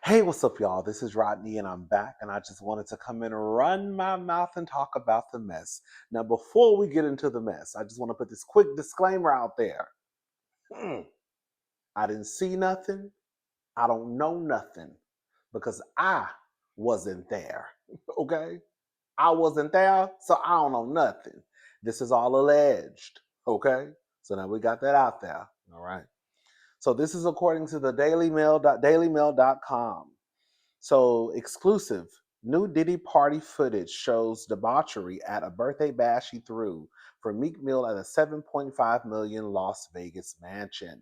Hey, what's up, y'all? This is Rodney, and I'm back, and I just wanted to come in and run my mouth and talk about the mess. Now, before we get into the mess, I just want to put this quick disclaimer out there. I didn't see nothing. I don't know nothing because I wasn't there. Okay? I wasn't there, so I don't know nothing. This is all alleged. Okay? So now we got that out there. All right. So this is according to the dailymail.com. So exclusive. New Diddy party footage shows debauchery at a birthday bash he threw for Meek Mill at a 7.5 million Las Vegas mansion.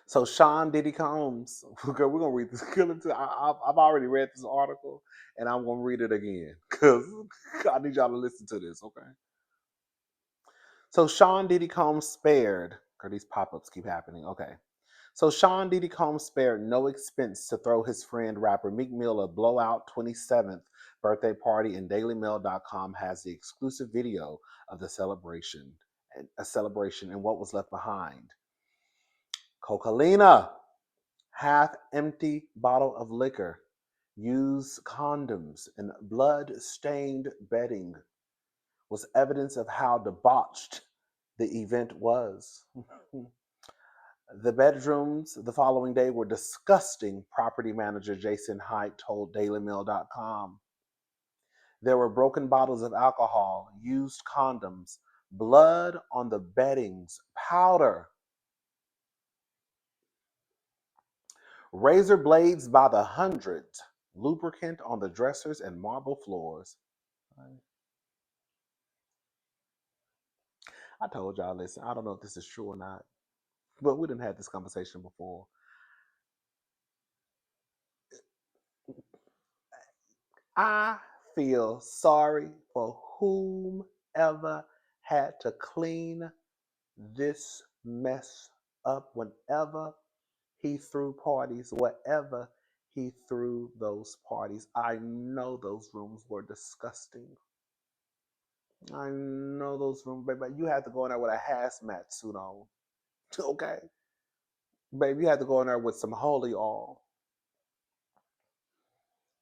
So Sean Diddy Combs, we're gonna read this. I've already read this article, and I'm gonna read it again because I need y'all to listen to this. Okay. So Sean Diddy Combs spared. Or these pop-ups keep happening. Okay. So Sean Diddy Combs spared no expense to throw his friend rapper Meek Mill a blowout 27th birthday party, and DailyMail.com has the exclusive video of the celebration, and what was left behind. Coca-Cola, half-empty bottle of liquor, used condoms, and blood-stained bedding was evidence of how debauched the event was. The bedrooms the following day were disgusting, property manager Jason Hite told DailyMail.com. There were broken bottles of alcohol, used condoms, blood on the beddings, powder, razor blades by the hundreds, lubricant on the dressers and marble floors. I told y'all, listen, I don't know if this is true or not, but we didn't have this conversation before. I feel sorry for whomever had to clean this mess up whenever he threw parties, wherever he threw those parties. I know those rooms were disgusting. I know those rooms, baby. You had to go in there with a hazmat suit on. Okay? Baby, you had to go in there with some holy oil.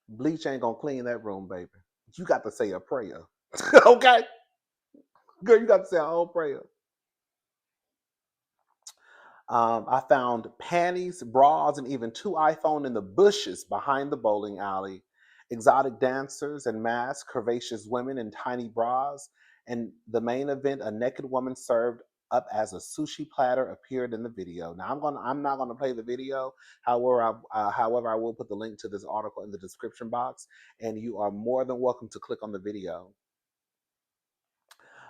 Bleach ain't gonna clean that room, baby. You got to say a prayer. Okay? Girl, you got to say a whole prayer. I found panties, bras, and even 2 iPhones in the bushes behind the bowling alley. Exotic dancers and masks, curvaceous women in tiny bras, and the main event, a naked woman served up as a sushi platter, appeared in the video. Now I'm not gonna play the video. However, I will put the link to this article in the description box, and you are more than welcome to click on the video.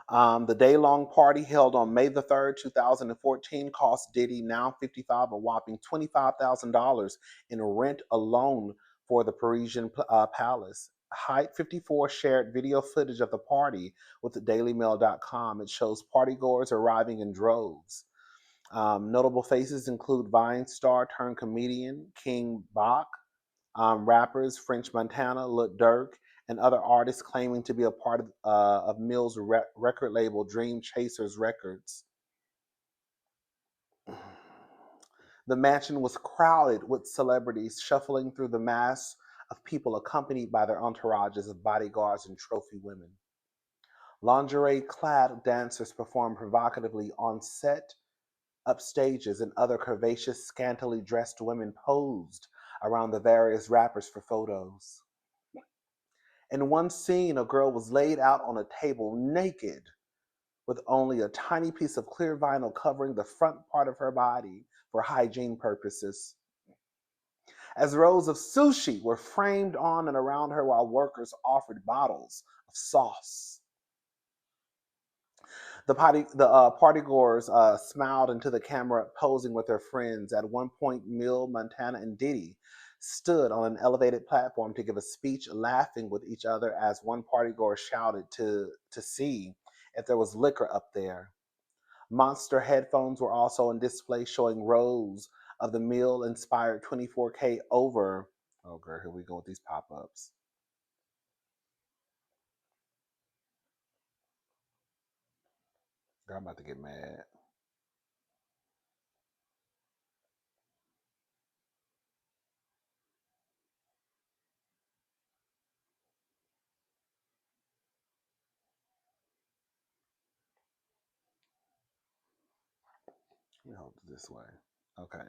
The day-long party held on May the 3rd, 2014, cost Diddy, now 55, a whopping $25,000 in rent alone for the Parisian palace. Height 54 shared video footage of the party with DailyMail.com. It shows partygoers arriving in droves. Notable faces include Vine star turned comedian King Bach, rappers French Montana, Lil Durk, and other artists claiming to be a part of Mill's record label Dream Chasers Records. The mansion was crowded with celebrities shuffling through the mass of people accompanied by their entourages of bodyguards and trophy women. Lingerie-clad dancers performed provocatively on set, up stages, and other curvaceous, scantily dressed women posed around the various rappers for photos. In one scene, a girl was laid out on a table naked with only a tiny piece of clear vinyl covering the front part of her body for hygiene purposes. As rows of sushi were framed on and around her while workers offered bottles of sauce. The partygoers smiled into the camera, posing with their friends. At one point, Mill, Montana, and Diddy stood on an elevated platform to give a speech, laughing with each other as one partygoer shouted to see if there was liquor up there. Monster headphones were also on display, showing rows of the Mill-inspired 24K over. Oh, girl, here we go with these pop-ups. Girl, I'm about to get mad. Let me hold it this way. Okay.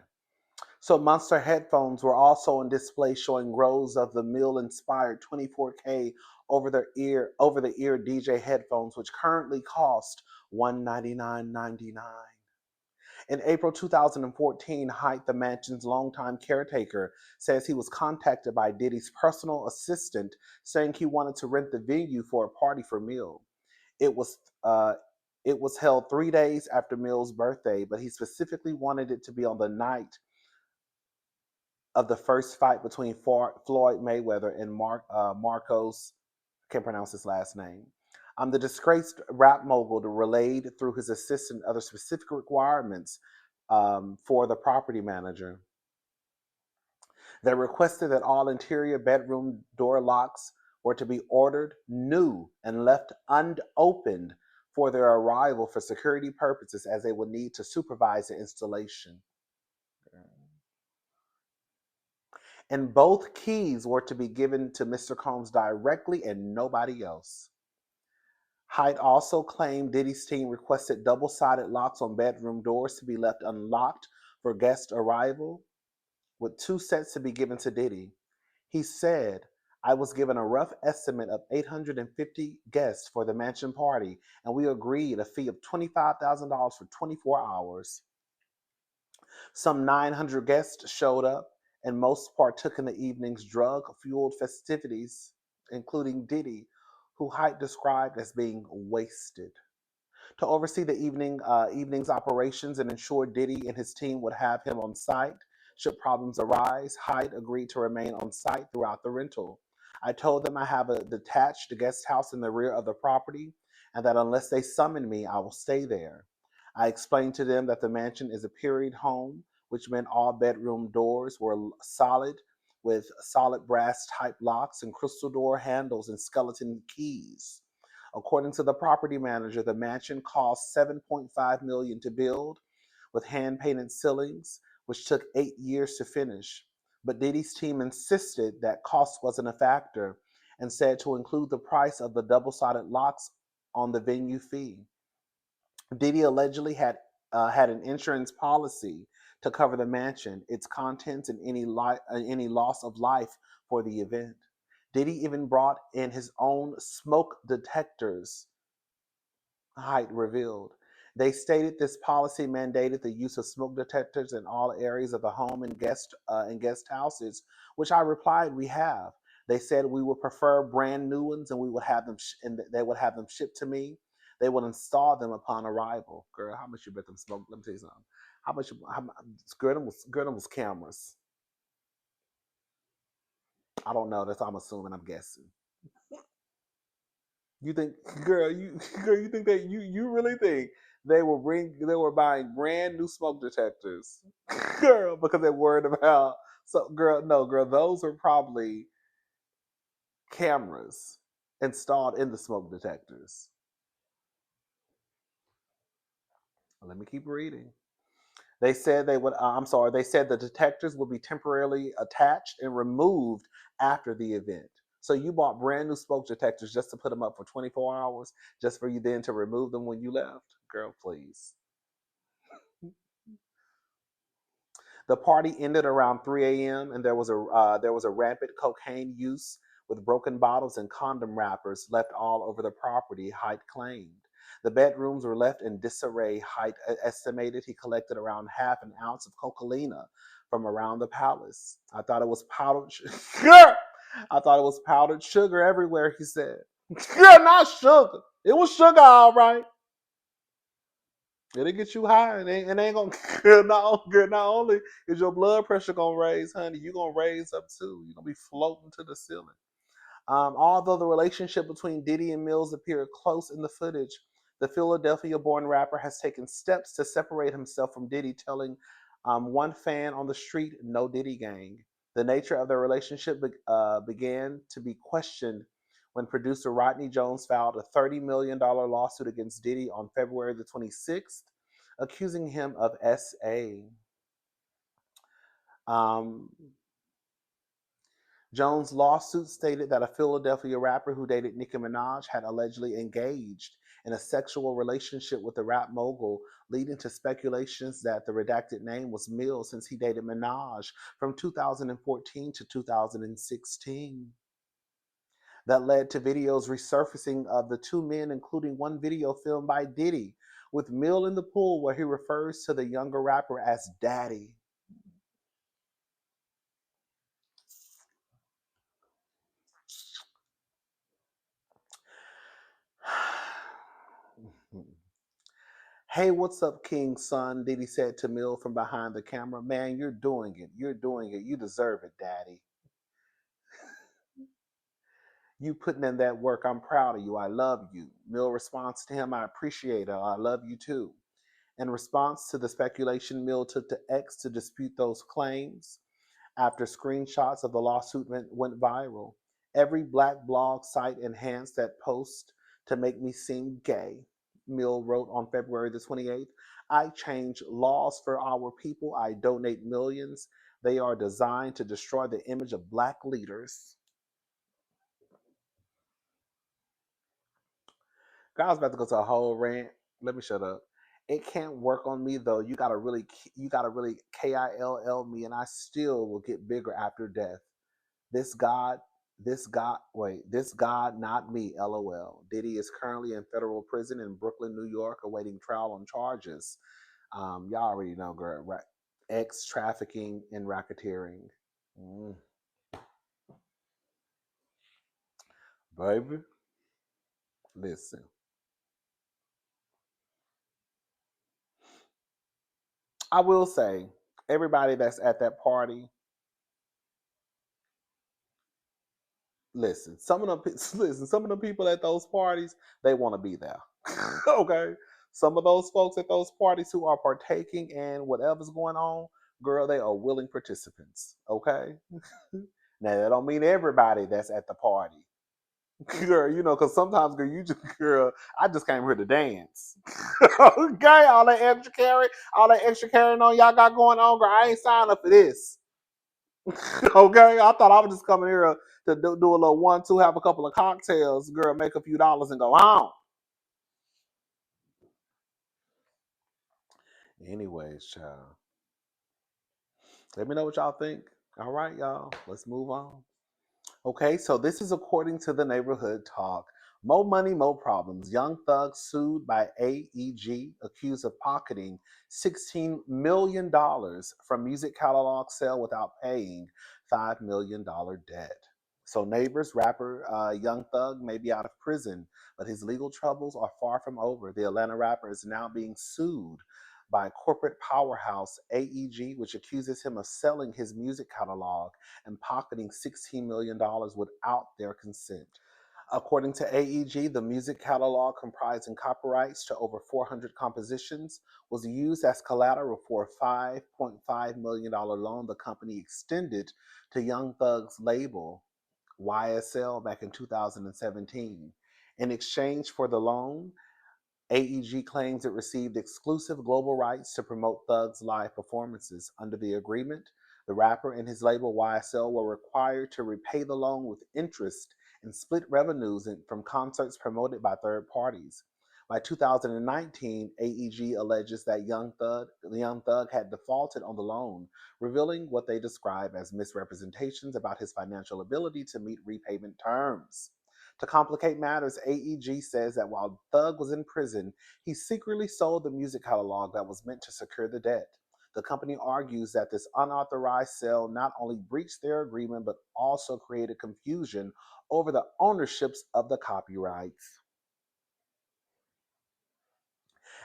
So Monster headphones were also on display, showing rows of the Mill-inspired 24K over the ear DJ headphones, which currently cost $199.99. In April 2014, Height, the mansion's longtime caretaker, says he was contacted by Diddy's personal assistant saying he wanted to rent the venue for a party for Mill. It was uh, it was held 3 days after Mill's birthday, but he specifically wanted it to be on the night of the first fight between Floyd Mayweather and Marcos. Can't pronounce his last name. The disgraced rap mogul relayed through his assistant other specific requirements for the property manager. They requested that all interior bedroom door locks were to be ordered new and left unopened for their arrival for security purposes, as they would need to supervise the installation. And both keys were to be given to Mr. Combs directly and nobody else. Height also claimed Diddy's team requested double-sided locks on bedroom doors to be left unlocked for guest arrival, with 2 sets to be given to Diddy. He said, I was given a rough estimate of 850 guests for the mansion party, and we agreed a fee of $25,000 for 24 hours. Some 900 guests showed up, and most partook in the evening's drug-fueled festivities, including Diddy, who Height described as being wasted. To oversee the evening's operations and ensure Diddy and his team would have him on site should problems arise, Hyde agreed to remain on site throughout the rental. I told them I have a detached guest house in the rear of the property and that unless they summon me, I will stay there. I explained to them that the mansion is a period home, which meant all bedroom doors were solid with solid brass type locks and crystal door handles and skeleton keys. According to the property manager, the mansion cost $7.5 million to build with hand-painted ceilings, which took 8 years to finish. But Diddy's team insisted that cost wasn't a factor and said to include the price of the double-sided locks on the venue fee. Diddy allegedly had an insurance policy to cover the mansion, its contents, and any loss of life for the event. Diddy even brought in his own smoke detectors, Height revealed. They stated this policy mandated the use of smoke detectors in all areas of the home and guest houses, which I replied we have. They said we would prefer brand new ones, and we would have them and they would have them shipped to me. They would install them upon arrival. Girl, how much you bet them smoke? Let me tell you something. How much? Girl, them was cameras. I don't know. That's what I'm assuming. I'm guessing. You think, girl, you girl, you think that you really think they were buying brand new smoke detectors, girl, because they're worried about so girl, no, girl, those are probably cameras installed in the smoke detectors. Let me keep reading. They said they would. I'm sorry. They said the detectors would be temporarily attached and removed after the event. So you bought brand new smoke detectors just to put them up for 24 hours, just for you then to remove them when you left. Girl, please. The party ended around 3 a.m. and there was a rampant cocaine use with broken bottles and condom wrappers left all over the property, Height claimed. The bedrooms were left in disarray. Height estimated he collected around half an ounce of cocaina from around the palace. I thought it was powdered sugar. I thought it was powdered sugar everywhere, he said. Yeah, not sugar. It was sugar, all right. It'll get you high, and ain't gonna not only is your blood pressure gonna raise, honey, you gonna raise up too. You're gonna be floating to the ceiling. Although the relationship between Diddy and Mills appeared close in the footage, the Philadelphia-born rapper has taken steps to separate himself from Diddy, telling one fan on the street, "No Diddy Gang." The nature of their relationship began to be questioned when producer Rodney Jones filed a $30 million lawsuit against Diddy on February the 26th, accusing him of SA. Um, Jones' lawsuit stated that a Philadelphia rapper who dated Nicki Minaj had allegedly engaged in a sexual relationship with the rap mogul, leading to speculations that the redacted name was Mill since he dated Minaj from 2014 to 2016. That led to videos resurfacing of the two men, including one video filmed by Diddy with Mill in the pool where he refers to the younger rapper as Daddy. Hey, what's up, King's son? Diddy said to Mill from behind the camera. Man, you're doing it. You're doing it. You deserve it, Daddy. You putting in that work. I'm proud of you. I love you. Mill responds to him, I appreciate it. I love you too. In response to the speculation, Mill took to X to dispute those claims after screenshots of the lawsuit went viral. Every black blog site enhanced that post to make me seem gay. Mill wrote on February the 28th, I change laws for our people. I donate millions. They are designed to destroy the image of black leaders. I was about to go to a whole rant. Let me shut up. It can't work on me though. You gotta really kill me, and I still will get bigger after death. This God, this God, not me. LOL. Diddy is currently in federal prison in Brooklyn, New York, awaiting trial on charges. Y'all already know, girl. Ex trafficking and racketeering. Mm, baby, listen. I will say, everybody that's at that party, listen. Listen. Some of the people at those parties, they want to be there. Okay. Some of those folks at those parties who are partaking in whatever's going on, girl, they are willing participants. Okay. Now that don't mean everybody that's at the party. Girl, because sometimes, girl, I just came here to dance. Okay, all that extra carrying on y'all got going on, girl. I ain't signed up for this. Okay, I thought I was just coming here to do a little 1-2, have a couple of cocktails, girl, make a few dollars and go on. Anyways, child, let me know what y'all think. All right, y'all, let's move on. Okay, so this is according to the neighborhood talk. Mo money, mo problems. Young Thug sued by AEG, accused of pocketing $16 million from music catalog sale without paying $5 million debt. So neighbors, rapper Young Thug may be out of prison, but his legal troubles are far from over. The Atlanta rapper is now being sued by corporate powerhouse AEG, which accuses him of selling his music catalog and pocketing $16 million without their consent. According to AEG, the music catalog, comprising copyrights to over 400 compositions, was used as collateral for a $5.5 million loan the company extended to Young Thug's label, YSL, back in 2017. In exchange for the loan, AEG claims it received exclusive global rights to promote Thug's live performances. Under the agreement, the rapper and his label YSL were required to repay the loan with interest and split revenues from concerts promoted by third parties. By 2019, AEG alleges that Young Thug had defaulted on the loan, revealing what they describe as misrepresentations about his financial ability to meet repayment terms. To complicate matters, AEG says that while Thug was in prison, he secretly sold the music catalog that was meant to secure the debt. The company argues that this unauthorized sale not only breached their agreement, but also created confusion over the ownerships of the copyrights.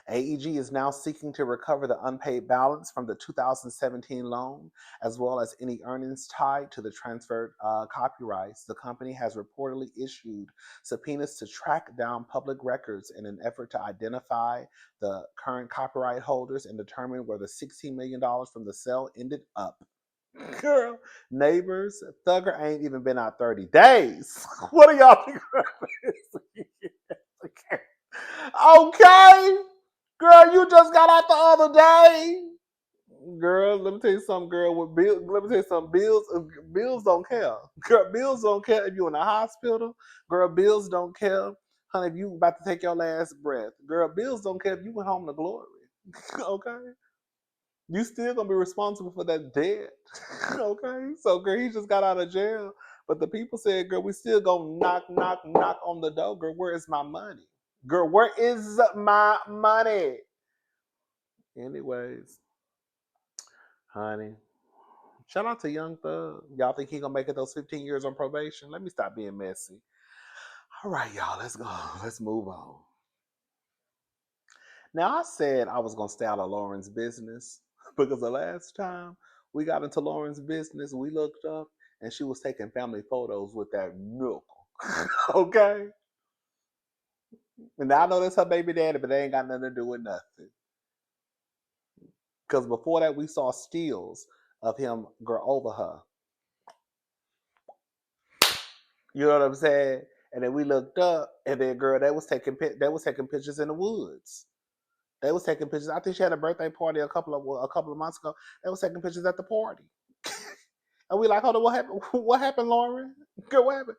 AEG is now seeking to recover the unpaid balance from the 2017 loan, as well as any earnings tied to the transferred copyrights. The company has reportedly issued subpoenas to track down public records in an effort to identify the current copyright holders and determine where the $16 million from the sale ended up. Girl, neighbors, Thugger ain't even been out 30 days. What do y'all think about this? Okay. Girl, you just got out the other day. Girl, let me tell you something, girl. With bill, let me tell you something. Bills don't care. Girl, bills don't care if you're in the hospital. Girl, bills don't care. Honey, if you about to take your last breath, girl, bills don't care if you went home to glory. Okay? You still gonna be responsible for that debt. Okay? So girl, he just got out of jail. But the people said, girl, we still gonna knock, knock, knock on the door. Girl, where is my money? Girl, where is my money? Anyways, honey. Shout out to Young Thug. Y'all think he gonna make it those 15 years on probation? Let me stop being messy. All right, y'all, let's go. Let's move on. Now, I said I was going to stay out of Lauren's business because the last time we got into Lauren's business, we looked up and she was taking family photos with that knuckle. Okay? And I know that's her baby daddy, but they ain't got nothing to do with nothing. Because before that, we saw stills of him girl over her. You know what I'm saying? And then we looked up, and then girl, they was taking pictures in the woods. They was taking pictures. I think she had a birthday party a couple of months ago. They was taking pictures at the party, and we like, hold on, what happened? What happened, Lauren? Girl, what happened?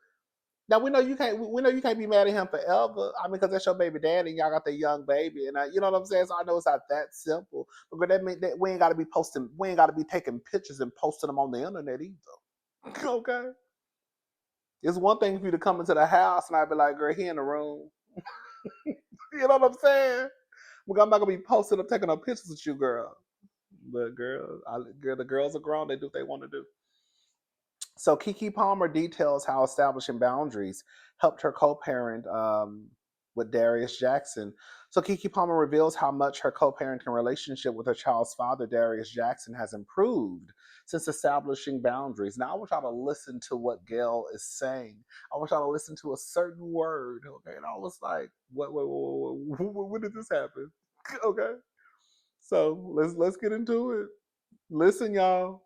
Now we know you can't. We know you can't be mad at him forever. I mean, because that's your baby daddy, and y'all got the young baby, and you know what I'm saying. So I know it's not that simple, but that mean that we ain't got to be posting. We ain't got to be taking pictures and posting them on the internet either. Okay. It's one thing for you to come into the house and I'd be like, girl, he in the room. You know what I'm saying? I'm not gonna be posting up, taking up pictures with you, girl. But girl, the girls are grown. They do what they want to do. So Keke Palmer details how establishing boundaries helped her co-parent with Darius Jackson. So Keke Palmer reveals how much her co-parenting relationship with her child's father, Darius Jackson, has improved since establishing boundaries. Now I want y'all to listen to what Gail is saying. I want y'all to listen to a certain word. Okay, and I was like, when did this happen? Okay, so let's get into it. Listen, y'all.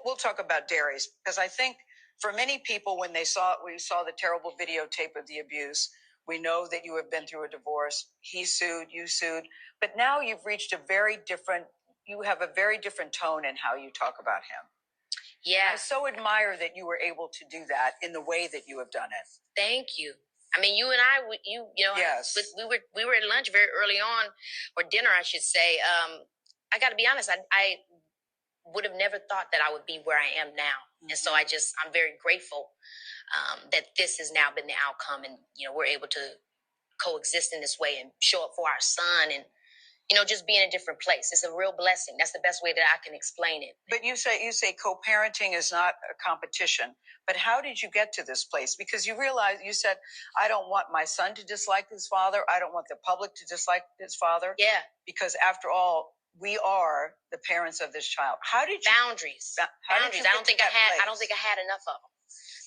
We'll talk about Darius, because I think for many people, when we saw the terrible videotape of the abuse, we know that you have been through a divorce. He sued, you sued, but now you have a very different tone in how you talk about him. Yeah. I so admire that you were able to do that in the way that you have done it. Thank you. I mean, you and I, yes. We were at lunch very early on, or dinner, I should say. I got to be honest, I would have never thought that I would be where I am now. Mm-hmm. And so I'm very grateful that this has now been the outcome, and, we're able to coexist in this way and show up for our son, and, just be in a different place. It's a real blessing. That's the best way that I can explain it. But you say co-parenting is not a competition, but how did you get to this place? Because you said, I don't want my son to dislike his father. I don't want the public to dislike his father. Yeah. Because after all, we are the parents of this child. How did you boundaries? Boundaries. I don't think I had enough of them.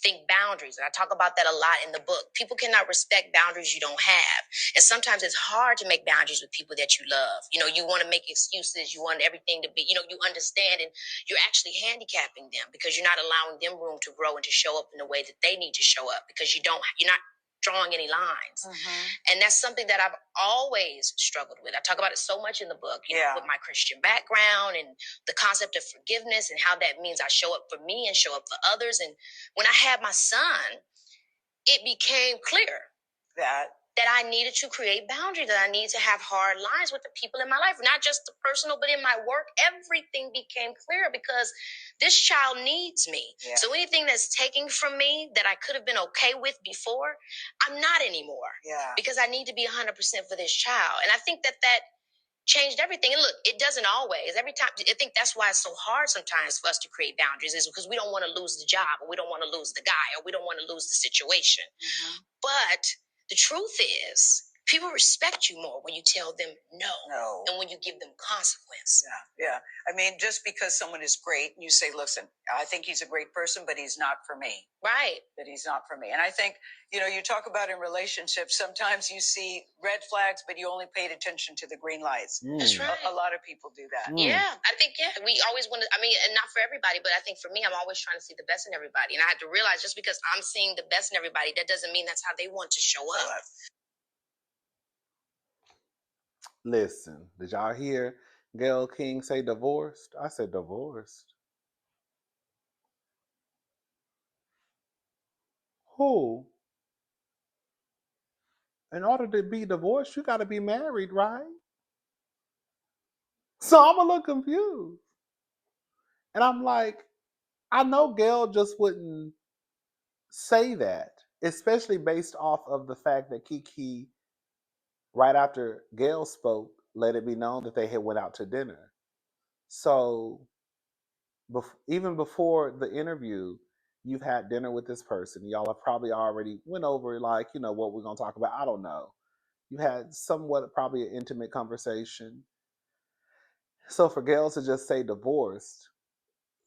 Think boundaries. And I talk about that a lot in the book. People cannot respect boundaries you don't have. And sometimes it's hard to make boundaries with people that you love. You want to make excuses. You want everything to be, you understand, and you're actually handicapping them because you're not allowing them room to grow and to show up in the way that they need to show up, because you're not drawing any lines. Mm-hmm. And that's something that I've always struggled with. I talk about it so much in the book, with my Christian background and the concept of forgiveness and how that means I show up for me and show up for others. And when I had my son, it became clear that I needed to create boundaries, that I needed to have hard lines with the people in my life, not just the personal, but in my work. Everything became clear because this child needs me. Yeah. So anything that's taken from me that I could have been okay with before, I'm not anymore. Yeah. Because I need to be 100% for this child. And I think that changed everything. And look, it doesn't always. Every time, I think that's why it's so hard sometimes for us to create boundaries, is because we don't want to lose the job, or we don't want to lose the guy, or we don't want to lose the situation. Mm-hmm. But the truth is, people respect you more when you tell them no. And when you give them consequence. Yeah. I mean, just because someone is great, you say, listen, I think he's a great person, but he's not for me. Right. That he's not for me. And I think, you talk about in relationships, sometimes you see red flags, but you only paid attention to the green lights. That's right. A lot of people do that. Yeah. I think, we always want to, and not for everybody, but I think for me, I'm always trying to see the best in everybody. And I have to realize, just because I'm seeing the best in everybody, that doesn't mean that's how they want to show up. Listen, did y'all hear Gayle King say divorced? I said divorced. Who? in order to be divorced, you got to be married, right? So I'm a little confused. And I'm like, I know Gail just wouldn't say that, especially based off of the fact that Keke, right after Gail spoke, let it be known that they had went out to dinner. So even before the interview, you've had dinner with this person. Y'all have probably already went over like, what we're gonna talk about. I don't know. You had somewhat probably an intimate conversation. So for Gail to just say divorced,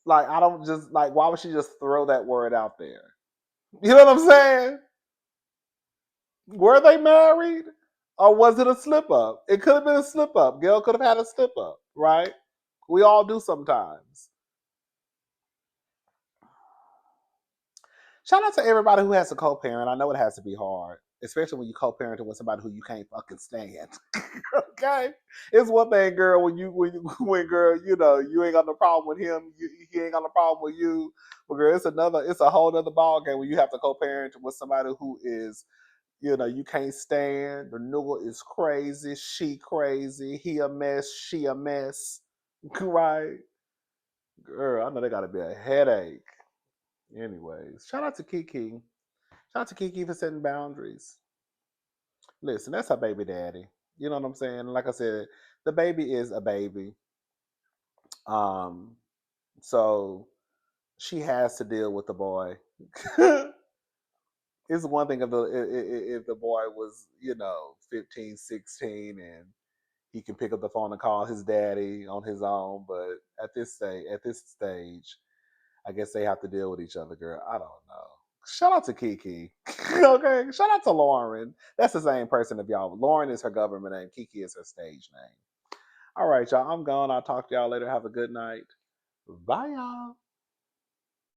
like I don't just like why would she just throw that word out there? You know what I'm saying? Were they married? Or was it a slip up? It could have been a slip up. Gail could have had a slip up, right? We all do sometimes. Shout out to everybody who has a co-parent. I know it has to be hard, especially when you co-parenting with somebody who you can't fucking stand. Okay, it's one thing, girl, when girl, you ain't got no problem with him, he ain't got no problem with you. But girl, it's a whole other ball game when you have to co-parent with somebody who is, you can't stand. The nigga is crazy, she crazy, he a mess, she a mess, right? Girl, I know they gotta be a headache. Anyways, shout out to Keke. Shout out to Keke for setting boundaries. Listen, that's her baby daddy. You know what I'm saying? Like I said, the baby is a baby. Um, so she has to deal with the boy. It's one thing if the boy was, 15, 16, and he can pick up the phone and call his daddy on his own. But at this stage, I guess they have to deal with each other, girl. I don't know. Shout out to Keke. Okay. Shout out to Lauren. That's the same person if y'all. Lauren is her government name. Keke is her stage name. All right, y'all. I'm gone. I'll talk to y'all later. Have a good night. Bye, y'all.